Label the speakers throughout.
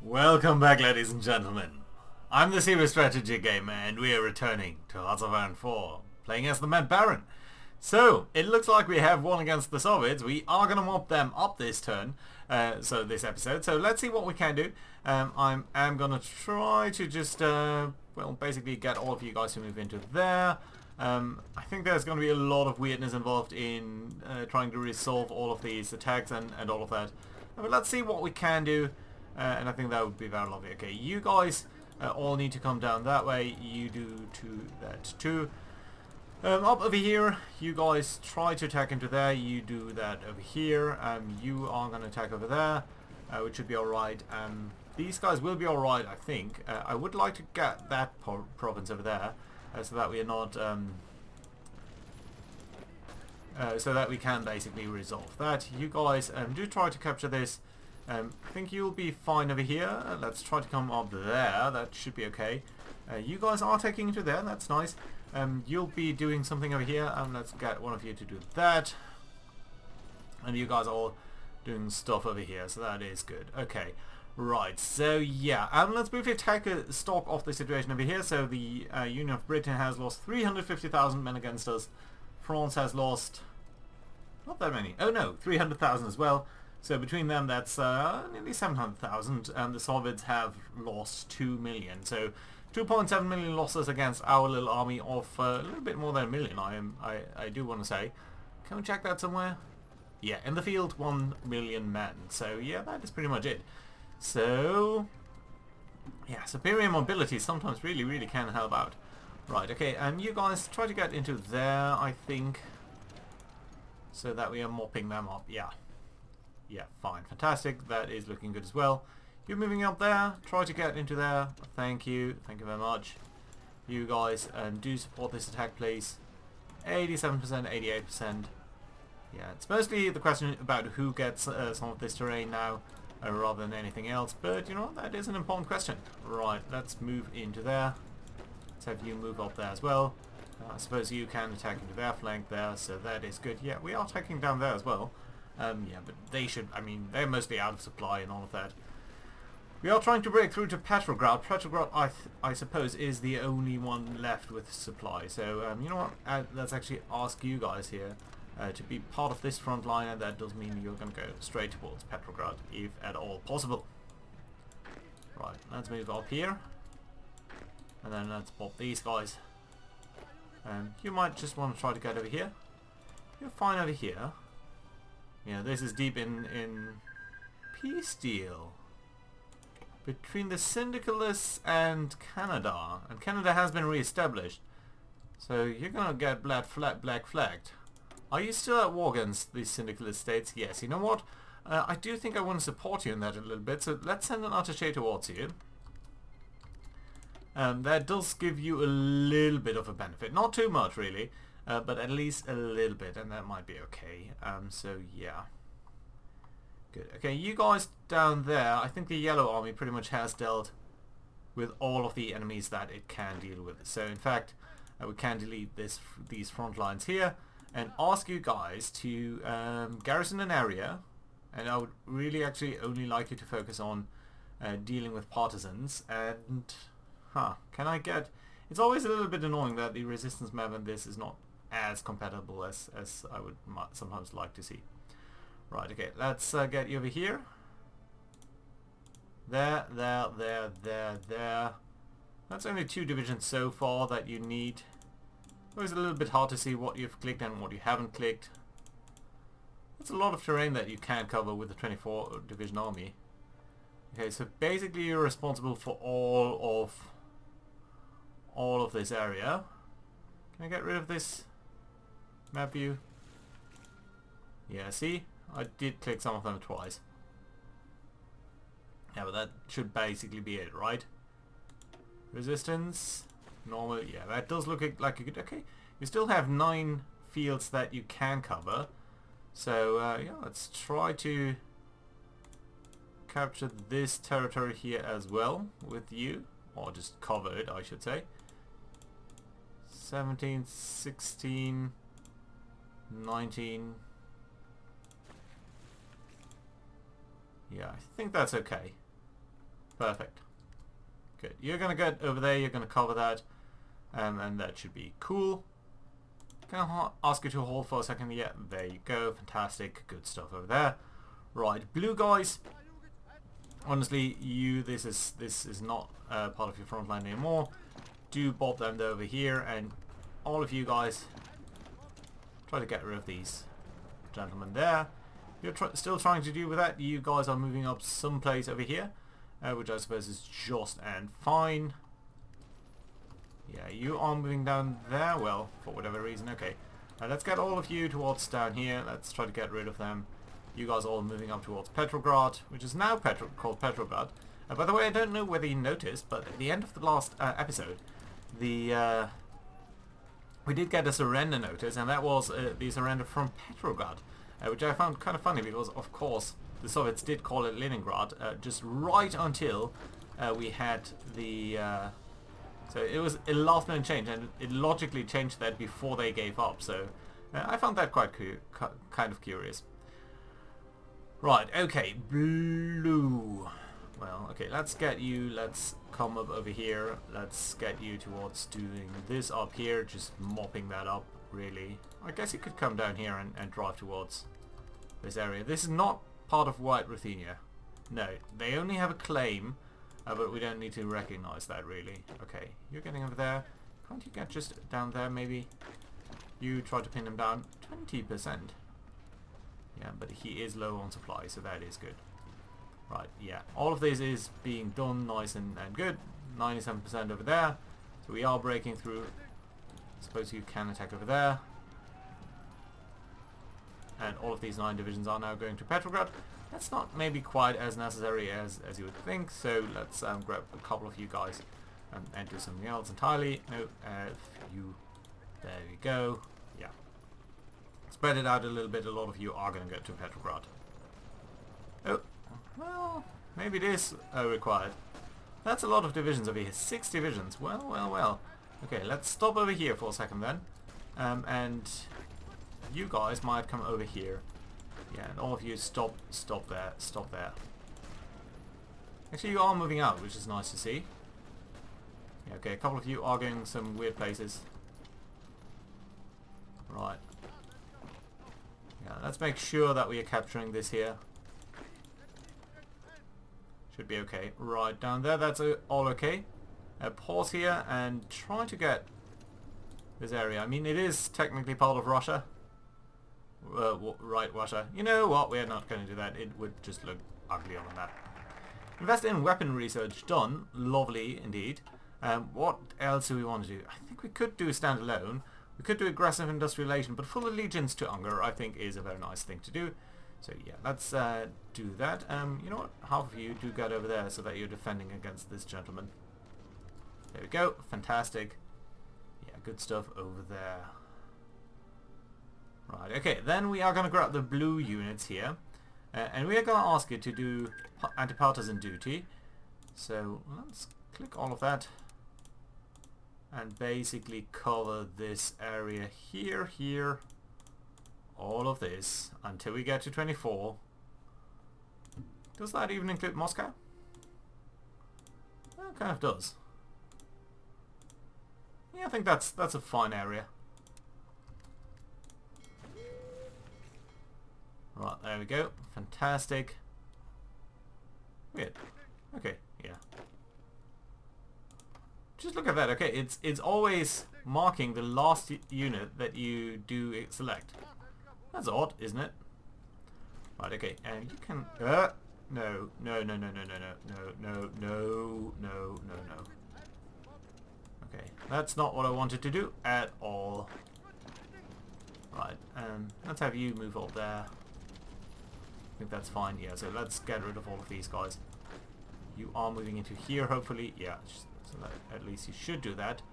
Speaker 1: Welcome back, ladies and gentlemen. I'm the Serious Strategy Gamer, and we are returning to HOI4, playing as the Mad Baron. So, it looks like we have won against the Soviets. We are going to mop them up this turn, this episode. So let's see what we can do. I am going to try to just, basically get all of you guys to move into there. I think there's going to be a lot of weirdness involved in trying to resolve all of these attacks and all of that. But let's see what we can do. And I think that would be very lovely. Okay, you guys all need to come down that way. You do that too. Up over here, you guys try to attack into there. You do that over here. You are going to attack over there, which should be alright. These guys will be alright, I think. I would like to get that province over there, so that we are not... so that we can basically resolve that. You guys do try to capture this. I think you'll be fine over here. Let's try to come up there. That should be okay. You guys are taking into there. That's nice. You'll be doing something over here. Let's get one of you to do that. And you guys are all doing stuff over here. So that is good. Okay. Right. So yeah. Let's briefly take a stock of the situation over here. So the Union of Britain has lost 350,000 men against us. France has lost... not that many. Oh no. 300,000 as well. So between them, that's nearly 700,000, and the Soviets have lost 2 million. So 2.7 million losses against our little army of a little bit more than a million. I do want to say. Can we check that somewhere? Yeah, in the field, 1 million men. So yeah, that is pretty much it. So yeah, superior mobility sometimes really can help out. Right. Okay, and you guys try to get into there, I think, so that we are mopping them up. Yeah. Yeah, fine. Fantastic. That is looking good as well. You're moving up there. Try to get into there. Thank you. Thank you very much. You guys do support this attack, please. 87%, 88%. Yeah, it's mostly the question about who gets some of this terrain now rather than anything else. But, you know, that is an important question. Right, let's move into there. Let's have you move up there as well. I suppose you can attack into their flank there, so that is good. Yeah, we are taking down there as well. Yeah, but they should, I mean, they're mostly out of supply and all of that. We are trying to break through to Petrograd. Petrograd, I suppose, is the only one left with supply. So, you know what, let's actually ask you guys here to be part of this front line, and that does mean you're going to go straight towards Petrograd, if at all possible. Right, let's move up here. And then let's pop these guys. You might just want to try to get over here. You're fine over here. Yeah, this is deep in peace deal between the Syndicalists and Canada, and Canada has been re-established. So you're gonna get black flagged. Are you still at war against the Syndicalist states? Yes. You know what? I do think I want to support you in that a little bit. So let's send an attaché towards you. That does give you a little bit of a benefit, not too much really. But at least a little bit, and that might be okay. So yeah. Good. Okay, you guys down there, I think the Yellow Army pretty much has dealt with all of the enemies that it can deal with. So in fact, we can delete these front lines here, and ask you guys to garrison an area, and I would really actually only like you to focus on dealing with partisans, and... can I get... It's always a little bit annoying that the resistance map in this is not as compatible as I would sometimes like to see. Right, okay, let's get you over here. There. That's only 2 divisions so far that you need. It was a little bit hard to see what you've clicked and what you haven't clicked. That's a lot of terrain that you can cover with the 24 division army. Okay, so basically you're responsible for all of this area. Can I get rid of this map view? Yeah, see? I did click some of them twice. Yeah, but that should basically be it, right? Resistance, normal, yeah, that does look like a good... Okay, you still have 9 fields that you can cover. So, yeah, let's try to capture this territory here as well with you. Or just cover it, I should say. 17, 16, 19... Yeah, I think that's okay. Perfect. Good. You're going to get over there. You're going to cover that. And that should be cool. Can I ask you to hold for a second? Yeah, there you go. Fantastic. Good stuff over there. Right, blue guys. Honestly, this is not part of your front line anymore. Do bob them over here, and all of you guys try to get rid of these gentlemen there. You're still trying to deal with that. You guys are moving up someplace over here, which I suppose is just and fine. Yeah, you are moving down there, well, for whatever reason. Okay, let's get all of you towards down here. Let's try to get rid of them. You guys all moving up towards Petrograd, which is now called Petrograd. By the way, I don't know whether you noticed, but at the end of the last episode, we did get a surrender notice, and that was the surrender from Petrograd, which I found kind of funny because, of course, the Soviets did call it Leningrad just right until we had the... so it was a last-minute change, and it logically changed that before they gave up. So I found that quite kind of curious. Right, okay, blue. Well, okay, let's get you, let's come up over here. Let's get you towards doing this up here, just mopping that up, really. I guess you could come down here and drive towards this area. This is not part of White Ruthenia. No, they only have a claim, but we don't need to recognize that, really. Okay, you're getting over there. Can't you get just down there, maybe? You try to pin him down. 20%. Yeah, but he is low on supply, so that is good. Right, yeah. All of this is being done nice and good. 97% over there. So we are breaking through. I suppose you can attack over there. And all of these 9 divisions are now going to Petrograd. That's not maybe quite as necessary as you would think, so let's grab a couple of you guys and do something else entirely. No, you... There we go. Yeah. Spread it out a little bit. A lot of you are going to go to Petrograd. Oh, well, maybe it is required. That's a lot of divisions over here. 6 divisions. Well, well, well. Okay, let's stop over here for a second then. And you guys might come over here. Yeah, and all of you stop there. Actually, you are moving out, which is nice to see. Yeah, okay, a couple of you are going some weird places. Right. Yeah, let's make sure that we are capturing this here. Should be okay. Right, down there, that's all okay. Pause here and try to get this area. I mean, it is technically part of Russia. Right, Russia. You know what? We're not going to do that. It would just look ugly on that. Invest in weapon research. Done. Lovely indeed. What else do we want to do? I think we could do standalone. We could do aggressive industrialization, but full allegiance to Unger, I think, is a very nice thing to do. So yeah, let's do that. You know what? Half of you do get over there so that you're defending against this gentleman. There we go. Fantastic. Yeah, good stuff over there. Right, okay, then we are going to grab the blue units here. And we are going to ask you to do anti-partisan duty. So let's click all of that. And basically cover this area here, all of this, until we get to 24. Does that even include Moscow? Well, it kind of does. Yeah, I think that's a fine area. Right, there we go. Fantastic. Weird. Okay, yeah. Just look at that. Okay, it's always marking the last unit that you do select. That's odd, isn't it? Right, okay, and you can... No. Okay, that's not what I wanted to do at all. Right, let's have you move up there. I think that's fine. Yeah, so let's get rid of all of these guys. You are moving into here, hopefully. Yeah, so that, at least you should do that.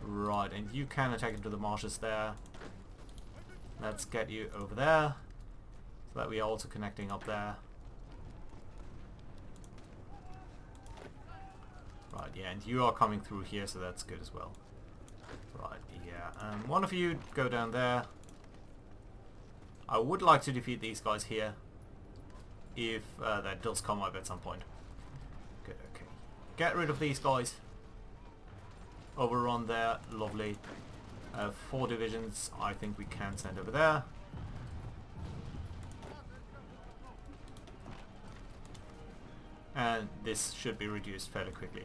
Speaker 1: Right, and you can attack into the marshes there. Let's get you over there, so that we are also connecting up there. Right, yeah, and you are coming through here, so that's good as well. Right, yeah, one of you go down there. I would like to defeat these guys here, if that does come up at some point. Good, okay. get rid of these guys. Overrun there, lovely. 4 divisions I think we can send over there. And this should be reduced fairly quickly.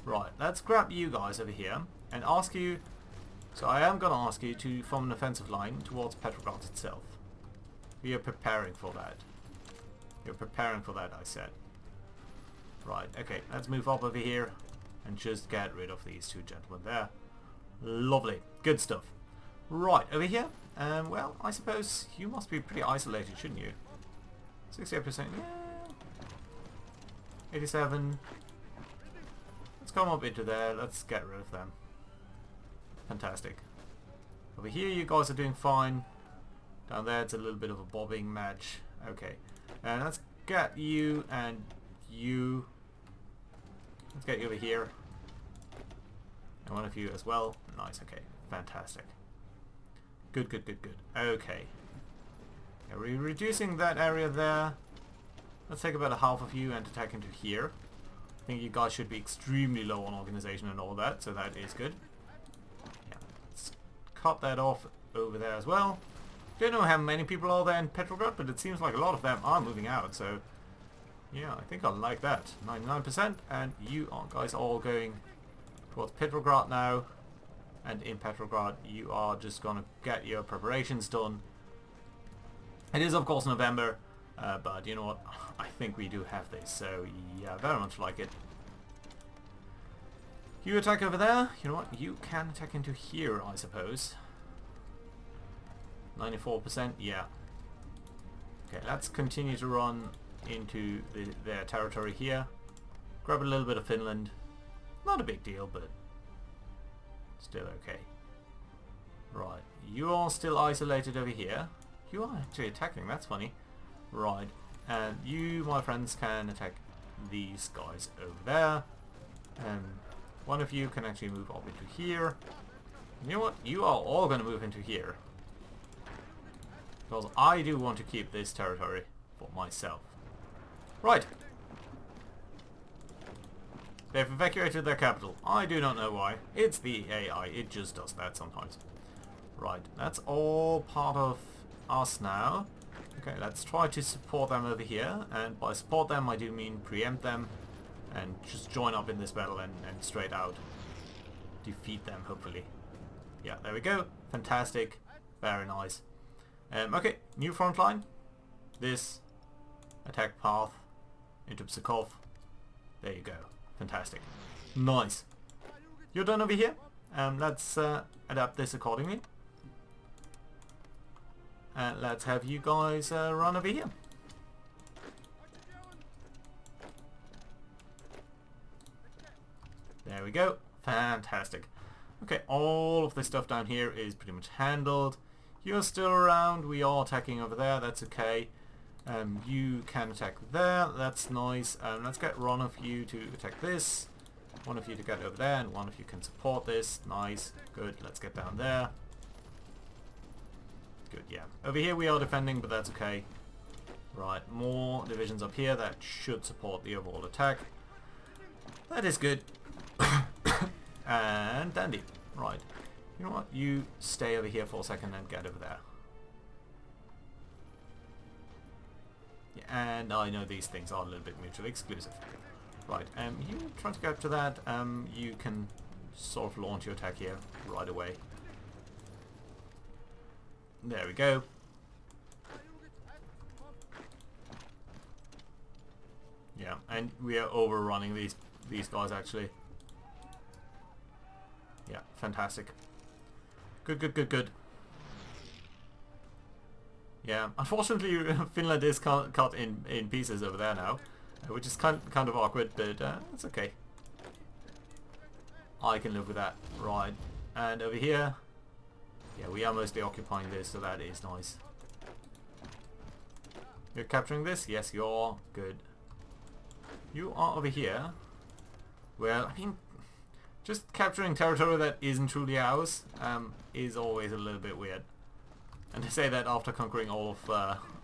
Speaker 1: Right, let's grab you guys over here and ask you, so I am going to ask you to form an offensive line towards Petrograd itself. We are preparing for that. You're preparing for that, I said. Right, okay, let's move up over here and just get rid of these 2 gentlemen there. Lovely, good stuff. Right, over here, well, I suppose you must be pretty isolated, shouldn't you? 68%, yeah. 87. Let's come up into there, let's get rid of them. Fantastic. Over here you guys are doing fine. Down there it's a little bit of a bobbing match. Okay. And let's get you and you. Let's get you over here. And one of you as well. Nice, okay. Fantastic. Good, good, good, good. Okay. Yeah, we're reducing that area there. Let's take about a half of you and attack into here. I think you guys should be extremely low on organization and all that, so that is good. Yeah, let's cut that off over there as well. Don't know how many people are there in Petrograd, but it seems like a lot of them are moving out, so yeah, I think I like that. 99%, and you guys are all going towards Petrograd now. And in Petrograd, you are just going to get your preparations done. It is, of course, November. But you know what, I think we do have this, so yeah, very much like it. You attack over there, you know what, you can attack into here, I suppose. 94%, yeah. Okay, let's continue to run into their territory here. Grab a little bit of Finland. Not a big deal, but still okay. Right, you are still isolated over here. You are actually attacking, that's funny. Right, and you, my friends, can attack these guys over there. And one of you can actually move up into here. And you know what? You are all going to move into here. Because I do want to keep this territory for myself. Right. They've evacuated their capital. I do not know why. It's the AI. It just does that sometimes. Right, that's all part of us now. Okay, let's try to support them over here, and by support them I do mean preempt them and just join up in this battle and straight out defeat them, hopefully. Yeah, there we go. Fantastic. Very nice. Okay, new front line. This attack path into Pskov. There you go. Fantastic. Nice. You're done over here. Let's adapt this accordingly. And let's have you guys run over here. There we go. Fantastic. Okay, all of this stuff down here is pretty much handled. You're still around. We are attacking over there. That's okay. You can attack there. That's nice. Let's get one of you to attack this. One of you to get over there, and one of you can support this. Nice. Good. Let's get down there. Good, yeah. Over here we are defending, but that's okay. Right, more divisions up here that should support the overall attack. That is good. And dandy. Right. You know what? You stay over here for a second and get over there. Yeah, and I know these things are a little bit mutually exclusive. Right, you try to capture that. You can sort of launch your attack here right away. There we go. Yeah, and we are overrunning these guys actually. Yeah, fantastic. Good, good, good, good. Yeah, unfortunately Finland is cut in pieces over there now, which is kind of awkward, but it's okay. I can live with that. Right, and over here, yeah, we are mostly occupying this, so that is nice. You're capturing this? Yes, you are. Good. You are over here. Well, I mean, just capturing territory that isn't truly ours is always a little bit weird. And to say that after conquering all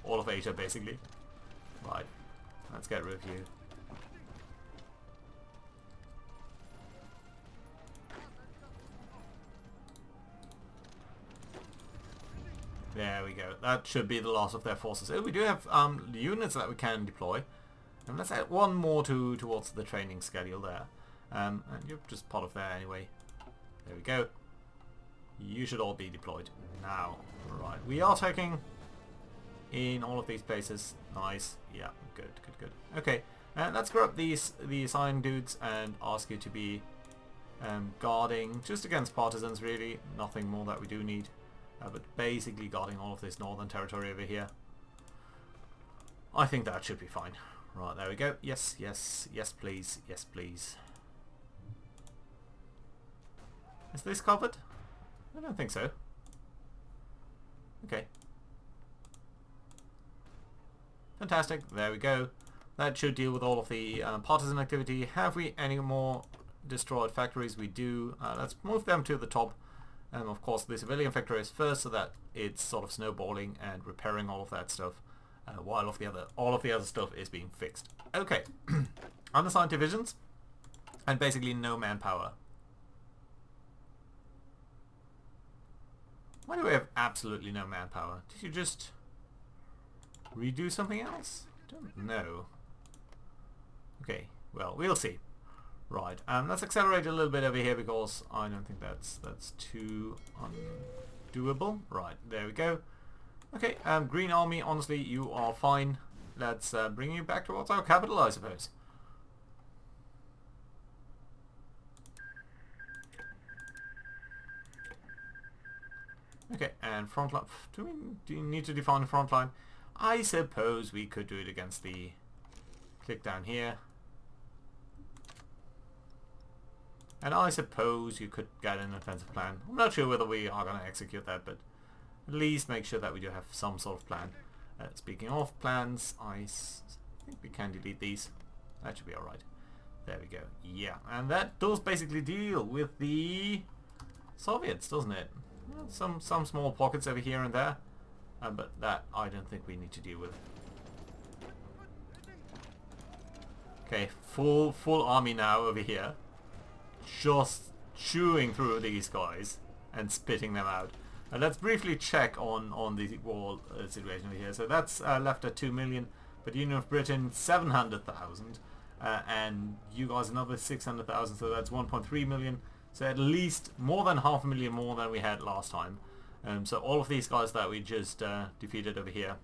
Speaker 1: of Asia, basically. Right. Let's get rid of you. There we go. That should be the last of their forces. Oh, we do have units that we can deploy. And let's add one more towards the training schedule there. And you're just part of that anyway. There we go. You should all be deployed now. Right. We are taking in all of these places. Nice. Yeah. Good. Good. Good. Okay. Let's grab these iron dudes and ask you to be guarding just against partisans. Really, nothing more that we do need. But basically guarding all of this northern territory over here. I think that should be fine. Right, there we go. Yes, yes, yes please, yes please. Is this covered? I don't think so. Okay. Fantastic, there we go. That should deal with all of the partisan activity. Have we any more destroyed factories? We do. Let's move them to the top. Of course, the civilian factory is first, so that it's sort of snowballing and repairing all of that stuff, while all of the other stuff is being fixed. Okay, unassigned divisions, and basically no manpower. Why do we have absolutely no manpower? Did you just redo something else? Don't know. Okay, well, we'll see. Right, let's accelerate a little bit over here because I don't think that's too undoable. Right, there we go. Okay, Green Army, honestly, you are fine. Let's bring you back towards our capital, I suppose. Okay, and front line. Do you need to define the front line? I suppose we could do it against the... Click down here. And I suppose you could get an offensive plan. I'm not sure whether we are going to execute that, but at least make sure that we do have some sort of plan. Speaking of plans, I think we can delete these. That should be alright. There we go. Yeah, and that does basically deal with the Soviets, doesn't it? Some small pockets over here and there, but that I don't think we need to deal with. Okay, full army now over here. Just chewing through these guys and spitting them out. Let's briefly check on the war situation over here. So that's left at 2 million, but Union of Britain 700,000, and you guys another 600,000. So that's 1.3 million. So at least more than 500,000 more than we had last time. So all of these guys that we just defeated over here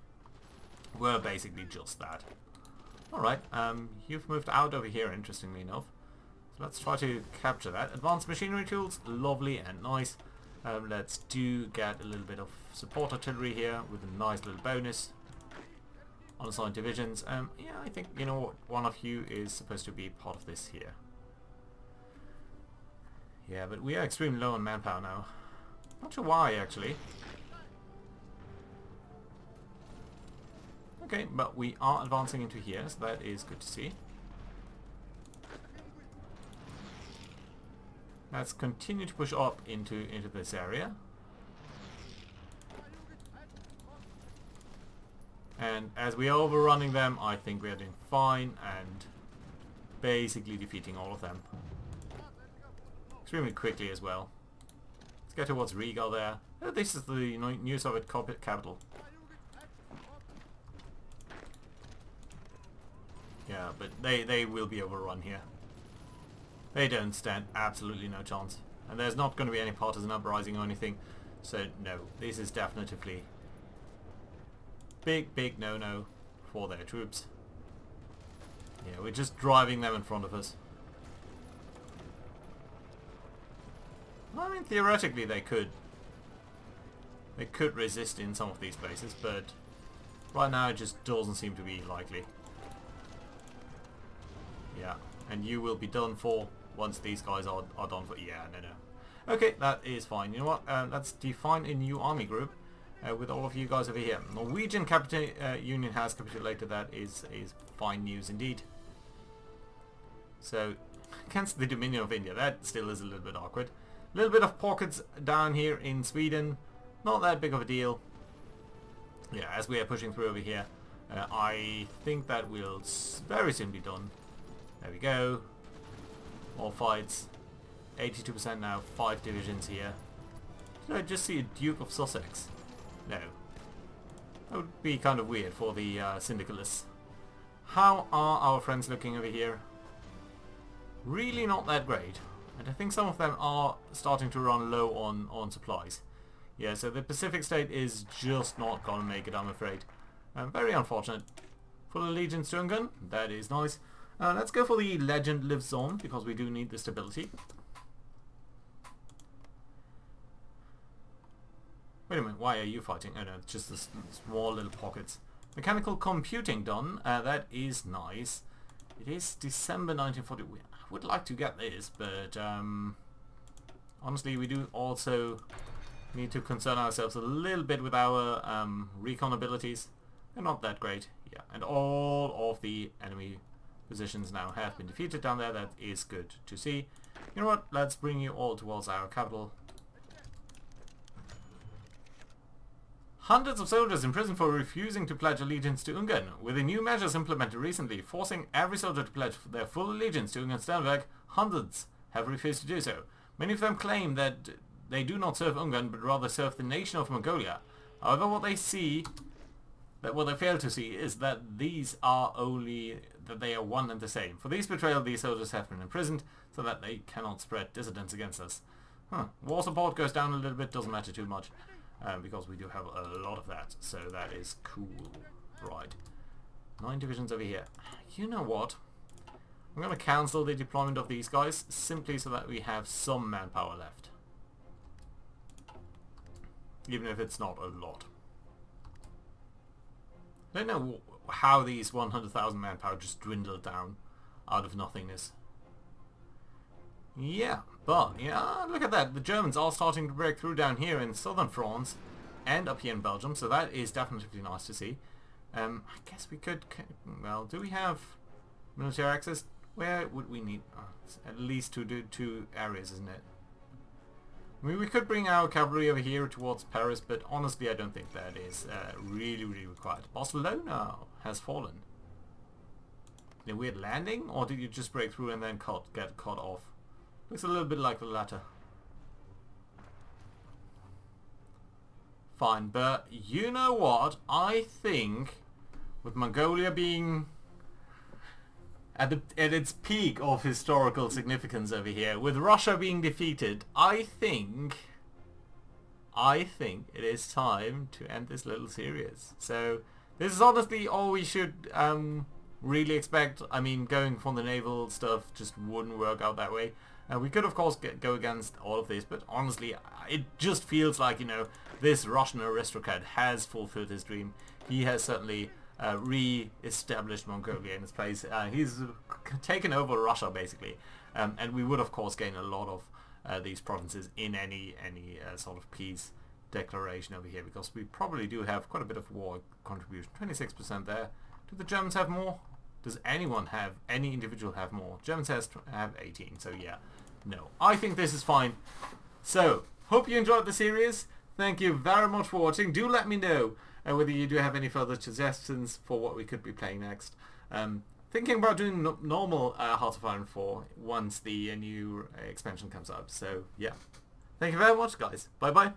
Speaker 1: were basically just that. All right, you've moved out over here, interestingly enough. Let's try to capture that. Advanced machinery tools, lovely and nice. Let's do get a little bit of support artillery here with a nice little bonus. Unassigned divisions. Yeah, I think, you know what, one of you is supposed to be part of this here. Yeah, but we are extremely low on manpower now. Not sure why, actually. Okay, but we are advancing into here, so that is good to see. Let's continue to push up into this area. And as we are overrunning them, I think we are doing fine and basically defeating all of them. Extremely quickly as well. Let's get towards Riga there. Oh, this is the new Soviet capital. Yeah, but they will be overrun here. They don't stand absolutely no chance. And there's not going to be any partisan uprising or anything. So no, this is definitely big no-no for their troops. Yeah, we're just driving them in front of us. I mean, theoretically they could resist in some of these places, but right now it just doesn't seem to be likely. Yeah, and you will be done for once these guys are done for. Yeah, no. Okay, that is fine. You know what? Let's define a new army group with all of you guys over here. Norwegian Union has capitulated. That is fine news indeed. So, against the Dominion of India, that still is a little bit awkward. A little bit of pockets down here in Sweden. Not that big of a deal. Yeah, as we are pushing through over here, I think that will very soon be done. There we go. More fights. 82% now. 5 divisions here. Did I just see a Duke of Sussex? No. That would be kind of weird for the syndicalists. How are our friends looking over here? Really not that great. And I think some of them are starting to run low on supplies. Yeah, so the Pacific State is just not gonna make it, I'm afraid. Very unfortunate. Full allegiance to Ungern, that is nice. Let's go for the legend lives on, because we do need the stability. Wait a minute, why are you fighting? Oh no, it's just the small little pockets. Mechanical computing done, that is nice. It is December 1940. I would like to get this, but honestly we do also need to concern ourselves a little bit with our recon abilities. They're not that great. Yeah, and all of the enemy positions now have been defeated down there. That is good to see. You know what? Let's bring you all towards our capital. Hundreds of soldiers imprisoned for refusing to pledge allegiance to Ungarn. With the new measures implemented recently, forcing every soldier to pledge their full allegiance to Ungern-Sternberg, hundreds have refused to do so. Many of them claim that they do not serve Ungarn, but rather serve the nation of Mongolia. However, what they fail to see is that these are that they are one and the same. For these betrayal, these soldiers have been imprisoned so that they cannot spread dissidence against us. War support goes down a little bit, doesn't matter too much. Because we do have a lot of that, so that is cool. Right. 9 divisions over here. You know what? I'm going to cancel the deployment of these guys, simply so that we have some manpower left. Even if it's not a lot. I don't know how these 100,000 manpower just dwindled down out of nothingness. Yeah, but, yeah, look at that. The Germans are starting to break through down here in southern France and up here in Belgium, so that is definitely nice to see. I guess we could... Well, do we have military access? Where would we need... at least two areas, isn't it? I mean, we could bring our cavalry over here towards Paris, but honestly I don't think that is really required. Barcelona has fallen. A weird landing? Or did you just break through and then get cut off? Looks a little bit like the latter. Fine, but you know what? I think with Mongolia being at its peak of historical significance over here, with Russia being defeated, I think it is time to end this little series. So this is honestly all we should really expect. I mean, going for the naval stuff just wouldn't work out that way. We could of course go against all of this, but honestly it just feels like, you know, this Russian aristocrat has fulfilled his dream. He has certainly re-established Mongolia in its place. He's taken over Russia basically, and we would of course gain a lot of these provinces in any sort of peace declaration over here, because we probably do have quite a bit of war contribution. 26% there. Do the Germans have more? Does any individual have more? Germans have 18, so yeah. No. I think this is fine. So, hope you enjoyed the series. Thank you very much for watching. Do let me know whether you do have any further suggestions for what we could be playing next. Thinking about doing normal Hearts of Iron 4 once the new expansion comes out. So, yeah. Thank you very much, guys. Bye-bye.